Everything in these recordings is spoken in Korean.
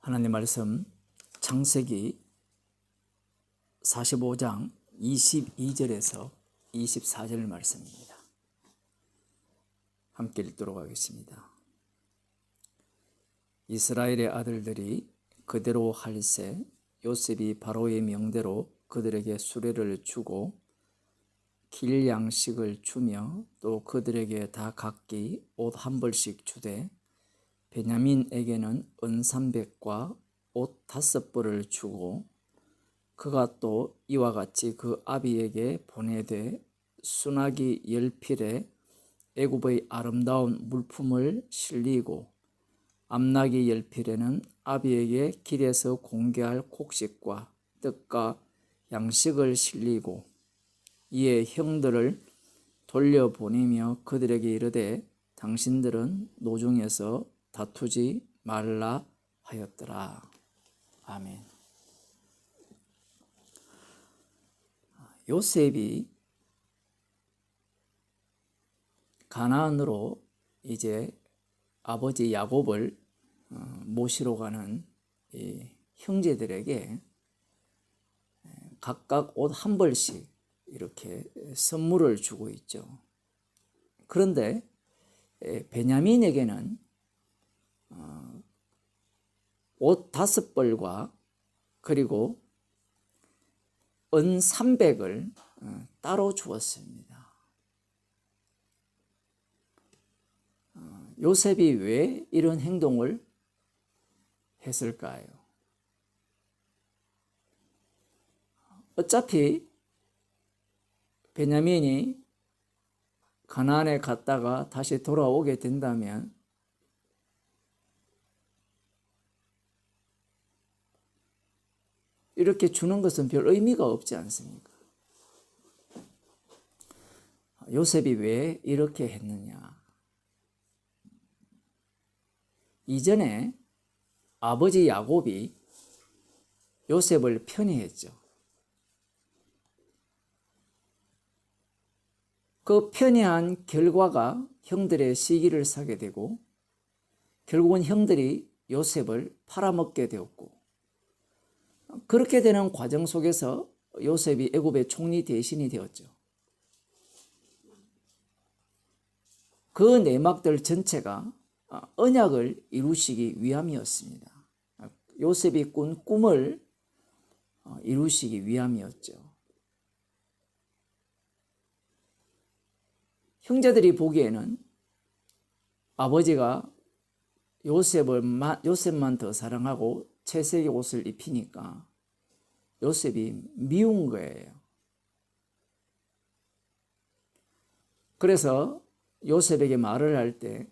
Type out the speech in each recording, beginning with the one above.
하나님 말씀 창세기 45장 22절에서 24절 말씀입니다. 함께 읽도록 하겠습니다. 이스라엘의 아들들이 그대로 할세 요셉이 바로의 명대로 그들에게 수레를 주고 길 양식을 주며 또 그들에게 다 각기 옷 한 벌씩 주되 베냐민에게는 은 300과 옷 5벌을 주고 그가 또 이와 같이 그 아비에게 보내되 수나기 10필에 애굽의 아름다운 물품을 실리고 암나기 10필에는 아비에게 길에서 공개할 곡식과 떡과 양식을 실리고 이에 형들을 돌려보내며 그들에게 이르되 당신들은 노중에서 다투지 말라 하였더라. 아멘. 요셉이 가나안으로 이제 아버지 야곱을 모시러 가는 형제들에게 각각 옷 한 벌씩 이렇게 선물을 주고 있죠. 그런데 베냐민에게는 옷 5벌과 그리고 은 300을 따로 주었습니다. 요셉이 왜 이런 행동을 했을까요? 어차피 베냐민이 가나안에 갔다가 다시 돌아오게 된다면 이렇게 주는 것은 별 의미가 없지 않습니까? 요셉이 왜 이렇게 했느냐? 이전에 아버지 야곱이 요셉을 편애했죠. 그 편애한 결과가 형들의 시기를 사게 되고 결국은 형들이 요셉을 팔아먹게 되었고 그렇게 되는 과정 속에서 요셉이 애굽의 총리 대신이 되었죠. 그 내막들 전체가 언약을 이루시기 위함이었습니다. 요셉이 꾼 꿈을 이루시기 위함이었죠. 형제들이 보기에는 아버지가 요셉만 더 사랑하고 채색의 옷을 입히니까 요셉이 미운 거예요. 그래서 요셉에게 말을 할 때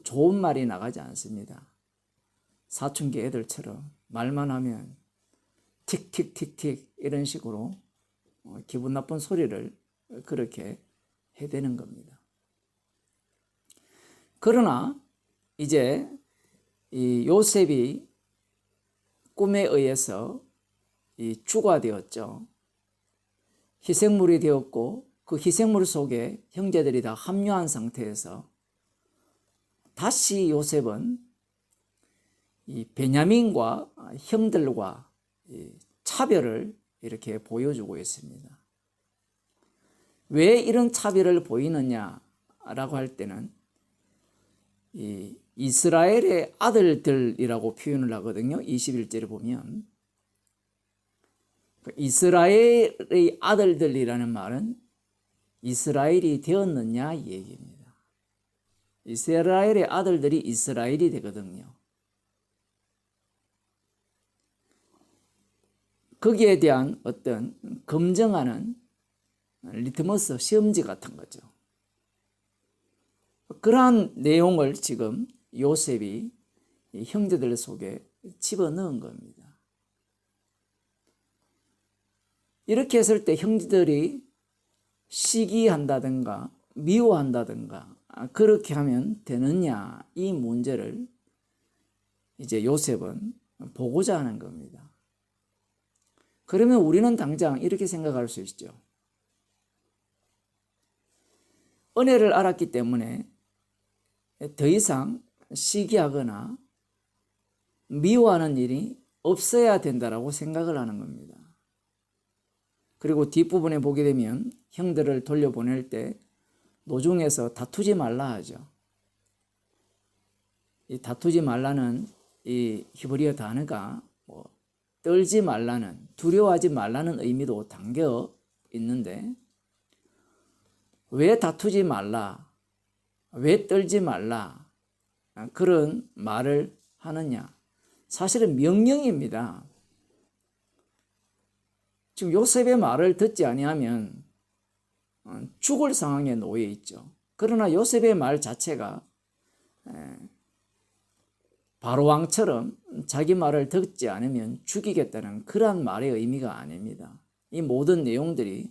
좋은 말이 나가지 않습니다. 사춘기 애들처럼 말만 하면 틱틱틱틱 이런 식으로 기분 나쁜 소리를 그렇게 해대는 겁니다. 그러나 이제 이 요셉이 꿈에 의해서 주가 되었죠. 희생물이 되었고 그 희생물 속에 형제들이 다 합류한 상태에서 다시 요셉은 이 베냐민과 형들과 차별을 이렇게 보여주고 있습니다. 왜 이런 차별을 보이느냐라고 할 때는 이 이스라엘의 아들들이라고 표현을 하거든요. 21절에 보면 이스라엘의 아들들이라는 말은 이스라엘이 되었느냐 이 얘기입니다. 이스라엘의 아들들이 이스라엘이 되거든요. 거기에 대한 어떤 검증하는 리트머스 시험지 같은 거죠. 그러한 내용을 지금 요셉이 형제들 속에 집어넣은 겁니다. 이렇게 했을 때 형제들이 시기한다든가 미워한다든가 그렇게 하면 되느냐 이 문제를 이제 요셉은 보고자 하는 겁니다. 그러면 우리는 당장 이렇게 생각할 수 있죠. 은혜를 알았기 때문에 더 이상 시기하거나 미워하는 일이 없어야 된다라고 생각을 하는 겁니다. 그리고 뒷부분에 보게 되면 형들을 돌려보낼 때 노중에서 다투지 말라 하죠. 이 다투지 말라는 이 히브리어 단어가 떨지 말라는, 두려워하지 말라는 의미도 담겨 있는데, 왜 다투지 말라, 왜 떨지 말라 그런 말을 하느냐? 사실은 명령입니다. 지금 요셉의 말을 듣지 아니하면 죽을 상황에 놓여 있죠. 그러나 요셉의 말 자체가 바로 왕처럼 자기 말을 듣지 않으면 죽이겠다는 그러한 말의 의미가 아닙니다. 이 모든 내용들이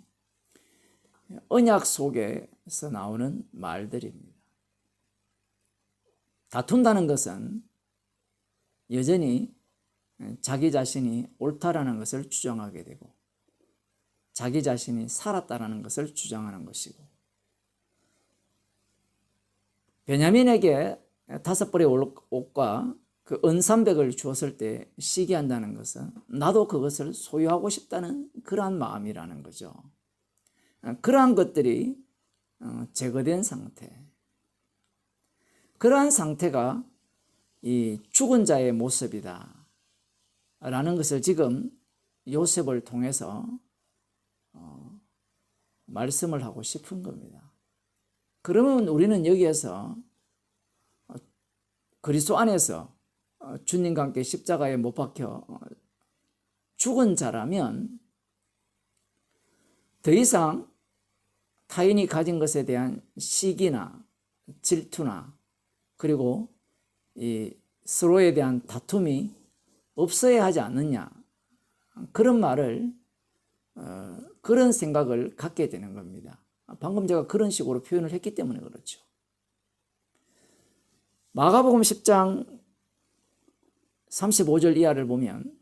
언약 속에서 나오는 말들입니다. 다툰다는 것은 여전히 자기 자신이 옳다라는 것을 주장하게 되고 자기 자신이 살았다라는 것을 주장하는 것이고, 베냐민에게 5벌의 옷과 그 은삼백을 주었을 때 시기한다는 것은 나도 그것을 소유하고 싶다는 그러한 마음이라는 거죠. 그러한 것들이 제거된 상태, 그러한 상태가 이 죽은 자의 모습이다 라는 것을 지금 요셉을 통해서 말씀을 하고 싶은 겁니다. 그러면 우리는 여기에서 그리스도 안에서 주님과 함께 십자가에 못 박혀 죽은 자라면 더 이상 타인이 가진 것에 대한 시기나 질투나 그리고 이 서로에 대한 다툼이 없어야 하지 않느냐, 그런 말을 그런 생각을 갖게 되는 겁니다. 방금 제가 그런 식으로 표현을 했기 때문에 그렇죠. 마가복음 10장 35절 이하를 보면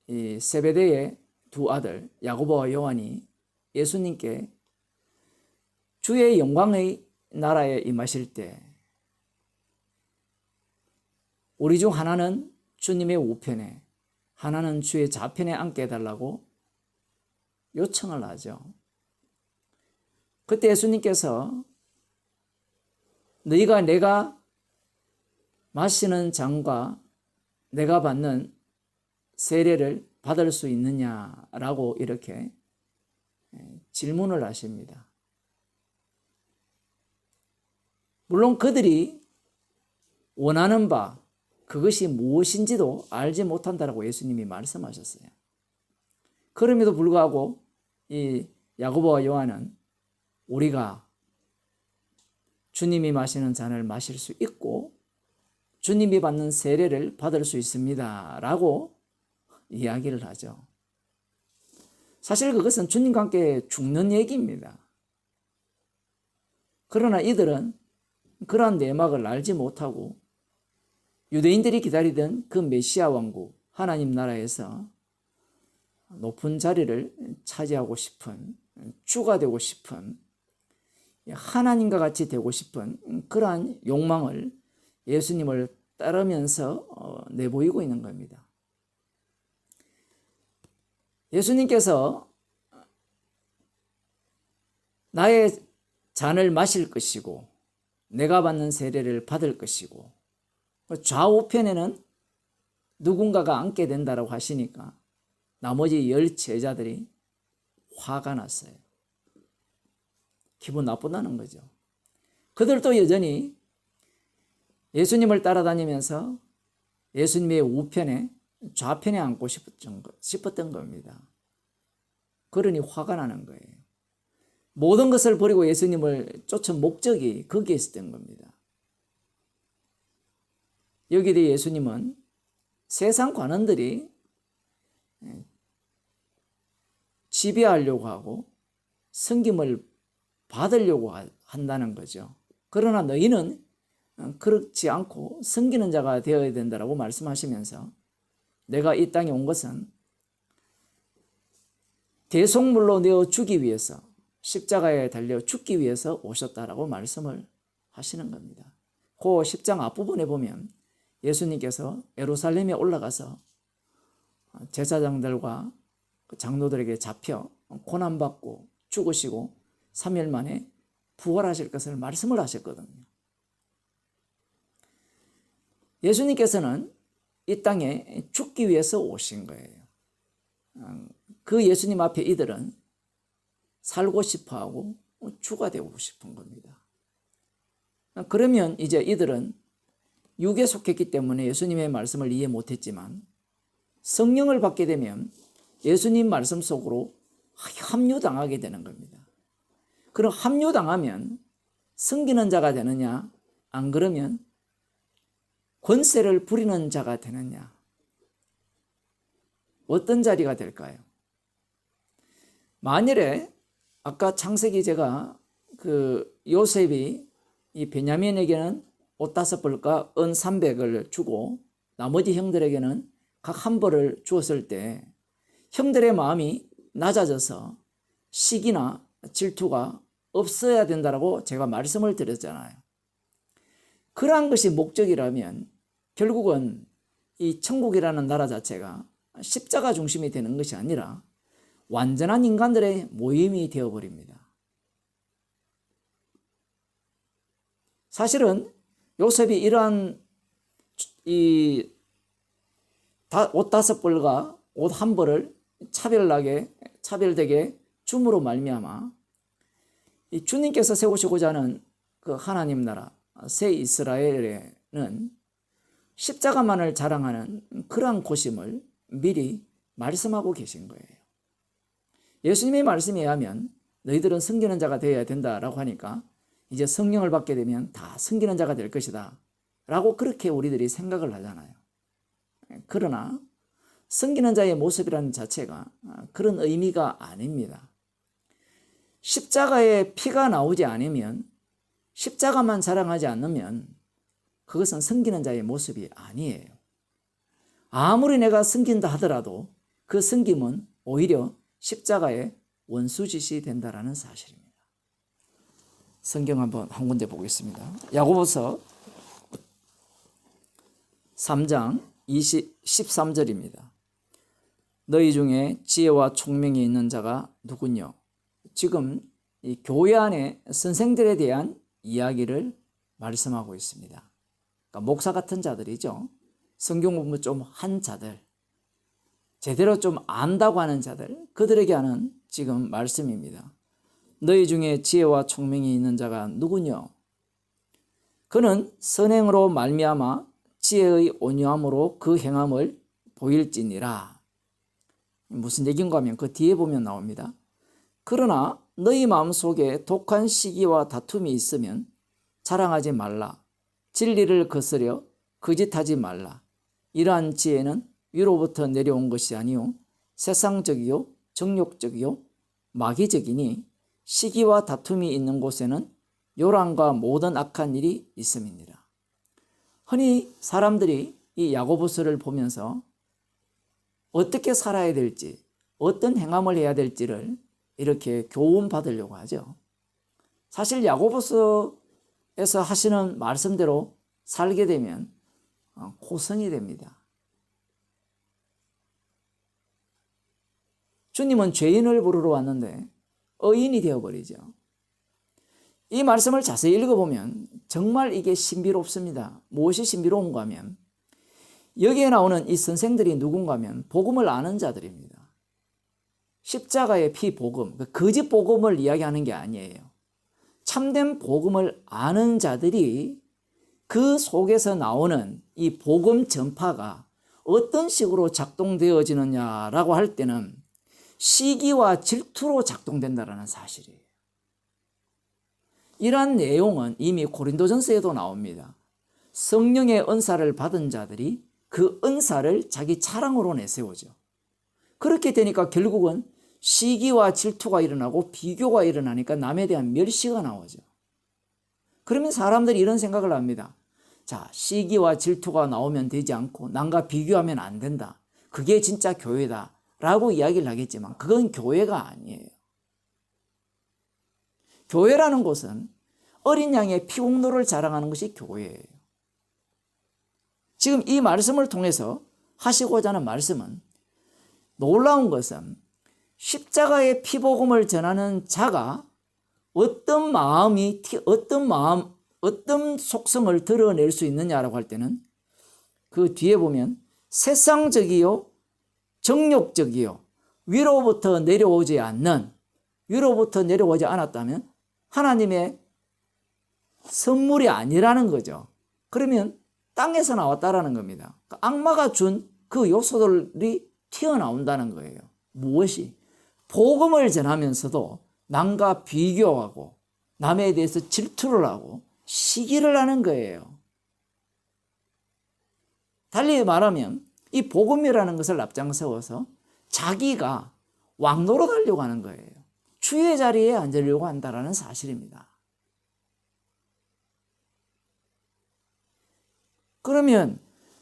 이 세베대의 두 아들 야고보와 요한이 예수님께 주의 영광의 나라에 임하실 때 우리 중 하나는 주님의 우편에, 하나는 주의 좌편에 앉게 해달라고 요청을 하죠. 그때 예수님께서 너희가 내가 마시는 잔과 내가 받는 세례를 받을 수 있느냐라고 이렇게 질문을 하십니다. 물론 그들이 원하는 바 그것이 무엇인지도 알지 못한다라고 예수님이 말씀하셨어요. 그럼에도 불구하고 이 야고보와 요한은 우리가 주님이 마시는 잔을 마실 수 있고 주님이 받는 세례를 받을 수 있습니다 라고 이야기를 하죠. 사실 그것은 주님과 함께 죽는 얘기입니다. 그러나 이들은 그러한 내막을 알지 못하고 유대인들이 기다리던 그 메시아 왕국 하나님 나라에서 높은 자리를 차지하고 싶은, 주가 되고 싶은, 하나님과 같이 되고 싶은 그러한 욕망을 예수님을 따르면서 내보이고 있는 겁니다. 예수님께서 나의 잔을 마실 것이고 내가 받는 세례를 받을 것이고 좌우편에는 누군가가 앉게 된다고 하시니까 나머지 10 제자들이 화가 났어요. 기분 나쁘다는 거죠. 그들도 여전히 예수님을 따라다니면서 예수님의 우편에 좌편에 앉고 싶었던 겁니다. 그러니 화가 나는 거예요. 모든 것을 버리고 예수님을 쫓은 목적이 거기에 있었던 겁니다. 여기에 대해 예수님은 세상 관원들이 지배하려고 하고 섬김을 받으려고 한다는 거죠. 그러나 너희는 그렇지 않고 섬기는 자가 되어야 된다고 말씀하시면서 내가 이 땅에 온 것은 대속물로 내어 주기 위해서 십자가에 달려 죽기 위해서 오셨다라고 말씀을 하시는 겁니다. 그 10장 앞부분에 보면 예수님께서 예루살렘에 올라가서 제사장들과 장로들에게 잡혀 고난받고 죽으시고 3일 만에 부활하실 것을 말씀을 하셨거든요. 예수님께서는 이 땅에 죽기 위해서 오신 거예요. 그 예수님 앞에 이들은 살고 싶어하고 주가 되고 싶은 겁니다. 그러면 이제 이들은 육에 속했기 때문에 예수님의 말씀을 이해 못했지만 성령을 받게 되면 예수님 말씀 속으로 합류당하게 되는 겁니다. 그럼 합류당하면 섬기는 자가 되느냐, 안 그러면 권세를 부리는 자가 되느냐, 어떤 자리가 될까요? 만일에 아까 창세기 제가 요셉이 이 베냐민에게는 옷 5벌과 은 300을 주고 나머지 형들에게는 각 한 벌을 주었을 때 형들의 마음이 낮아져서 시기나 질투가 없어야 된다라고 제가 말씀을 드렸잖아요. 그러한 것이 목적이라면 결국은 이 천국이라는 나라 자체가 십자가 중심이 되는 것이 아니라 완전한 인간들의 모임이 되어버립니다. 사실은 요셉이 이러한 옷 5벌과 옷 1벌을 차별되게 줌으로 말미암아 이 주님께서 세우시고자 하는 그 하나님 나라 새 이스라엘에는 십자가만을 자랑하는 그러한 곳임을 미리 말씀하고 계신 거예요. 예수님의 말씀에 의하면 너희들은 섬기는 자가 되어야 된다라고 하니까 이제 성령을 받게 되면 다 섬기는 자가 될 것이다 라고 그렇게 우리들이 생각을 하잖아요. 그러나 섬기는 자의 모습이라는 자체가 그런 의미가 아닙니다. 십자가에 피가 나오지 않으면, 십자가만 자랑하지 않으면 그것은 섬기는 자의 모습이 아니에요. 아무리 내가 섬긴다 하더라도 그 섬김은 오히려 십자가의 원수짓이 된다라는 사실입니다. 성경 한 군데 보겠습니다. 야고보서 3장 13절입니다. 너희 중에 지혜와 총명이 있는 자가 누구뇨? 지금 이 교회 안에 선생들에 대한 이야기를 말씀하고 있습니다. 그러니까 목사 같은 자들이죠. 성경 공부 좀 한 자들, 제대로 좀 안다고 하는 자들, 그들에게 하는 지금 말씀입니다. 너희 중에 지혜와 총명이 있는 자가 누구뇨? 그는 선행으로 말미암아 지혜의 온유함으로 그 행함을 보일지니라. 무슨 얘기인가 하면 그 뒤에 보면 나옵니다. 그러나 너희 마음속에 독한 시기와 다툼이 있으면 자랑하지 말라. 진리를 거스려 거짓하지 말라. 이러한 지혜는 위로부터 내려온 것이 아니요 세상적이요 정욕적이요 마귀적이니 시기와 다툼이 있는 곳에는 요란과 모든 악한 일이 있음이니라. 흔히 사람들이 이 야고보서를 보면서 어떻게 살아야 될지, 어떤 행함을 해야 될지를 이렇게 교훈 받으려고 하죠. 사실 야고보서에서 하시는 말씀대로 살게 되면 고성이 됩니다. 주님은 죄인을 부르러 왔는데 의인이 되어버리죠. 이 말씀을 자세히 읽어보면 정말 이게 신비롭습니다. 무엇이 신비로운가 하면 여기에 나오는 이 선생들이 누군가 하면 복음을 아는 자들입니다. 십자가의 피 복음, 거짓 복음을 이야기하는 게 아니에요. 참된 복음을 아는 자들이 그 속에서 나오는 이 복음 전파가 어떤 식으로 작동되어지느냐라고 할 때는 시기와 질투로 작동된다는 사실이에요. 이러한 내용은 이미 고린도전서에도 나옵니다. 성령의 은사를 받은 자들이 그 은사를 자기 자랑으로 내세우죠. 그렇게 되니까 결국은 시기와 질투가 일어나고 비교가 일어나니까 남에 대한 멸시가 나오죠. 그러면 사람들이 이런 생각을 합니다. 자, 시기와 질투가 나오면 되지 않고 남과 비교하면 안 된다. 그게 진짜 교회다 라고 이야기를 하겠지만 그건 교회가 아니에요. 교회라는 곳은 어린 양의 피공로를 자랑하는 것이 교회예요. 지금 이 말씀을 통해서 하시고자 하는 말씀은, 놀라운 것은 십자가의 피복음을 전하는 자가 어떤 속성을 드러낼 수 있느냐라고 할 때는, 그 뒤에 보면 세상적이요, 정욕적이요, 위로부터 내려오지 않았다면 하나님의 선물이 아니라는 거죠. 그러면 땅에서 나왔다라는 겁니다. 악마가 준 그 요소들이 튀어나온다는 거예요. 무엇이? 복음을 전하면서도 남과 비교하고 남에 대해서 질투를 하고 시기를 하는 거예요. 달리 말하면 이 복음이라는 것을 앞장세워서 자기가 왕노릇 하려고 하는 거예요. 주의 자리에 앉으려고 한다는 사실입니다. 그러면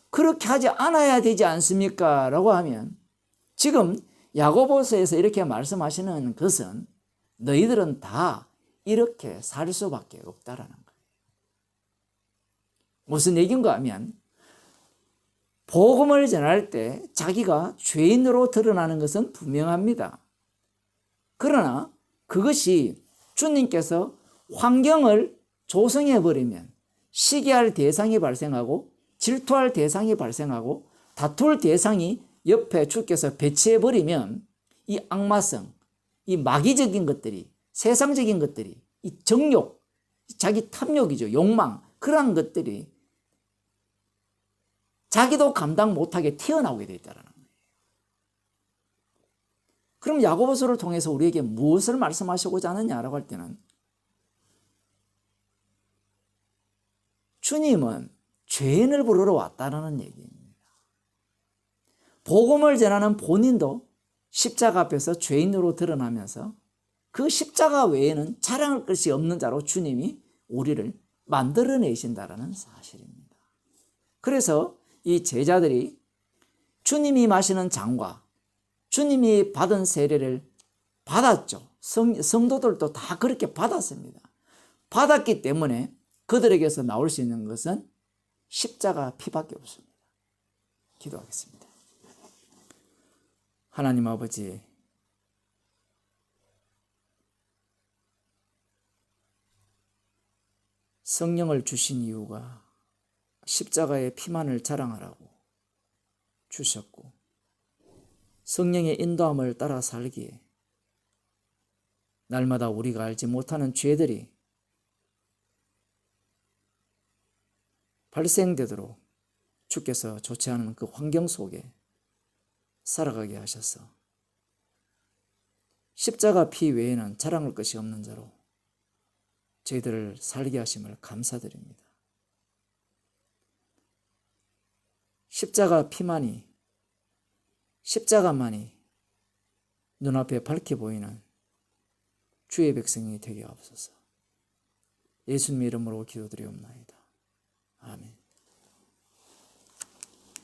그렇게 하지 않아야 되지 않습니까? 라고 하면, 지금 야고보서에서 이렇게 말씀하시는 것은 너희들은 다 이렇게 살 수밖에 없다라는 거예요. 무슨 얘기인가 하면, 복음을 전할 때 자기가 죄인으로 드러나는 것은 분명합니다. 그러나 그것이 주님께서 환경을 조성해버리면 시기할 대상이 발생하고 질투할 대상이 발생하고 다툴 대상이 옆에 주께서 배치해버리면 이 악마성, 이 마귀적인 것들이, 세상적인 것들이, 이 정욕, 자기 탐욕이죠. 욕망, 그러한 것들이 자기도 감당 못하게 튀어나오게 되어 있다는 거예요. 그럼 야고보서를 통해서 우리에게 무엇을 말씀하시고자 하느냐라고 할 때는, 주님은 죄인을 부르러 왔다는 얘기입니다. 복음을 전하는 본인도 십자가 앞에서 죄인으로 드러나면서 그 십자가 외에는 자랑할 것이 없는 자로 주님이 우리를 만들어내신다는 사실입니다. 그래서 이 제자들이 주님이 마시는 잔과 주님이 받은 세례를 받았죠. 성도들도 다 그렇게 받았습니다. 받았기 때문에 그들에게서 나올 수 있는 것은 십자가 피밖에 없습니다. 기도하겠습니다. 하나님 아버지, 성령을 주신 이유가 십자가의 피만을 자랑하라고 주셨고, 성령의 인도함을 따라 살기에 날마다 우리가 알지 못하는 죄들이 발생되도록 주께서 좋지 않은 그 환경 속에 살아가게 하셔서 십자가 피 외에는 자랑할 것이 없는 자로 저희들을 살게 하심을 감사드립니다. 십자가만이 눈앞에 밝게 보이는 주의 백성이 되게 하옵소서. 예수님 이름으로 기도드리옵나이다. 아멘.